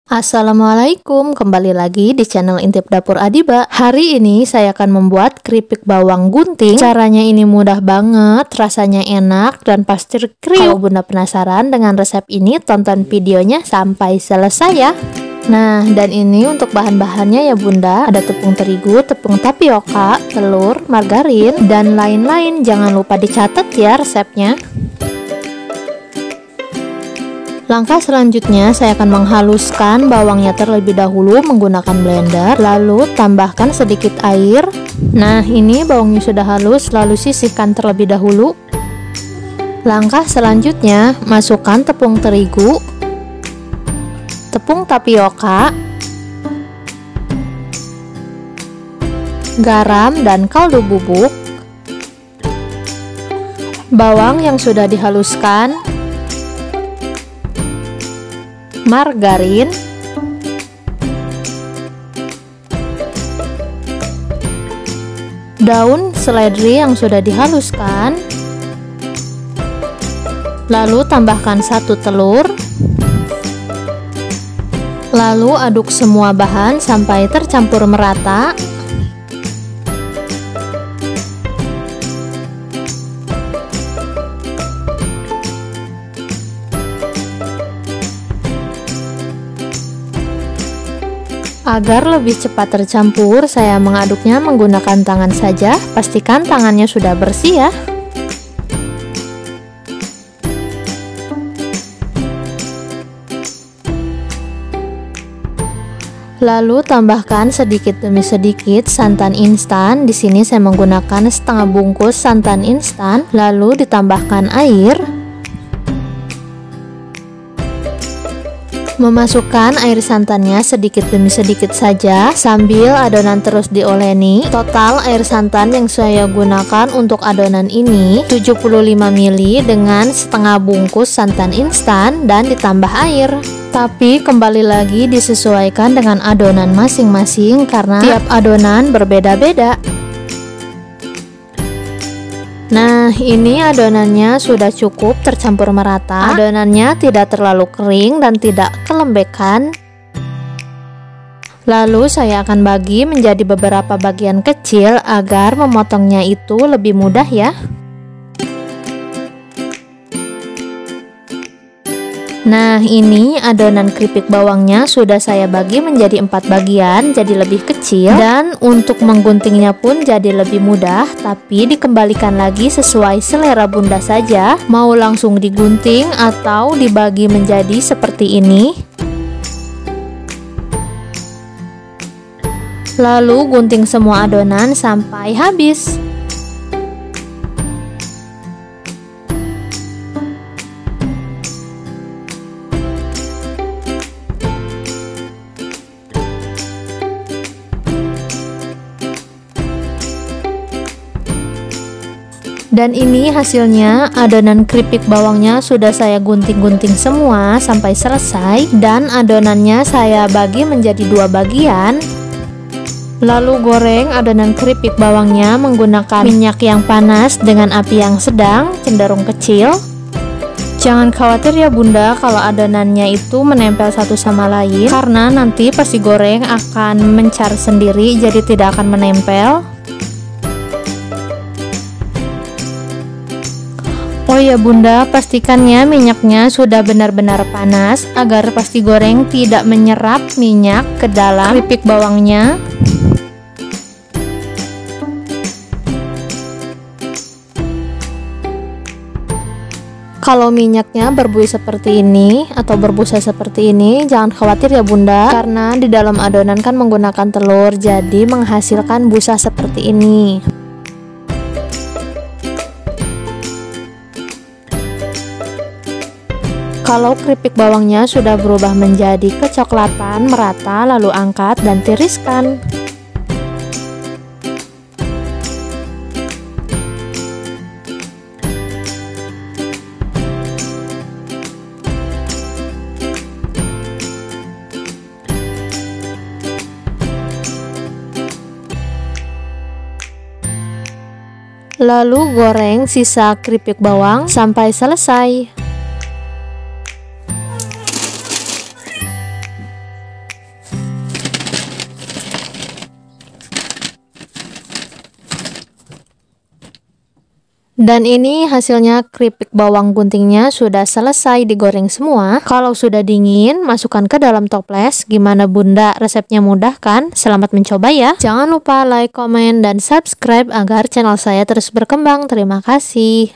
Assalamualaikum, kembali lagi di channel Intip Dapur Adiba. Hari ini saya akan membuat keripik bawang gunting. Caranya ini mudah banget, rasanya enak dan pasti kriuk. Kalau Bunda penasaran dengan resep ini, tonton videonya sampai selesai ya. Nah, dan ini untuk bahan-bahannya ya Bunda. Ada tepung terigu, tepung tapioka, telur, margarin, dan lain-lain. Jangan lupa dicatat ya resepnya. Langkah selanjutnya saya akan menghaluskan bawangnya terlebih dahulu menggunakan blender, lalu tambahkan sedikit air. Nah, ini bawangnya sudah halus, lalu sisihkan terlebih dahulu. Langkah selanjutnya, masukkan tepung terigu, tepung tapioka, garam dan kaldu bubuk, bawang yang sudah dihaluskan, margarin, daun seledri yang sudah dihaluskan, lalu tambahkan 1 telur, lalu aduk semua bahan sampai tercampur merata. Agar lebih cepat tercampur, saya mengaduknya menggunakan tangan saja. Pastikan tangannya sudah bersih ya. Lalu tambahkan sedikit demi sedikit santan instan. Di sini saya menggunakan setengah bungkus santan instan. Lalu ditambahkan air. Memasukkan air santannya sedikit demi sedikit saja sambil adonan terus dioleni. Total air santan yang saya gunakan untuk adonan ini 75 ml dengan setengah bungkus santan instan dan ditambah air. Tapi kembali lagi disesuaikan dengan adonan masing-masing karena tiap adonan berbeda-beda. Nah, ini adonannya sudah cukup tercampur merata. Adonannya tidak terlalu kering dan tidak kelembekan. Lalu saya akan bagi menjadi beberapa bagian kecil agar memotongnya itu lebih mudah ya. Nah, ini adonan keripik bawangnya sudah saya bagi menjadi 4 bagian, jadi lebih kecil. Dan untuk mengguntingnya pun jadi lebih mudah, tapi dikembalikan lagi sesuai selera Bunda saja. Mau langsung digunting atau dibagi menjadi seperti ini. Lalu gunting semua adonan sampai habis. Dan ini hasilnya, adonan keripik bawangnya sudah saya gunting-gunting semua sampai selesai. Dan adonannya saya bagi menjadi 2 bagian. Lalu goreng adonan keripik bawangnya menggunakan minyak yang panas dengan api yang sedang, cenderung kecil. Jangan khawatir ya Bunda kalau adonannya itu menempel satu sama lain, karena nanti pas digoreng akan mencar sendiri, jadi tidak akan menempel. Oh ya Bunda, pastikan ya minyaknya sudah benar-benar panas agar pas digoreng tidak menyerap minyak ke dalam keripik bawangnya. Kalau minyaknya berbuih seperti ini atau berbusa seperti ini, jangan khawatir ya Bunda, karena di dalam adonan kan menggunakan telur, jadi menghasilkan busa seperti ini. Kalau keripik bawangnya sudah berubah menjadi kecoklatan merata, lalu angkat dan tiriskan. Lalu goreng sisa keripik bawang sampai selesai. Dan ini hasilnya keripik bawang guntingnya sudah selesai digoreng semua. Kalau sudah dingin, masukkan ke dalam toples. Gimana Bunda? Resepnya mudah kan? Selamat mencoba ya. Jangan lupa like, komen, dan subscribe agar channel saya terus berkembang. Terima kasih.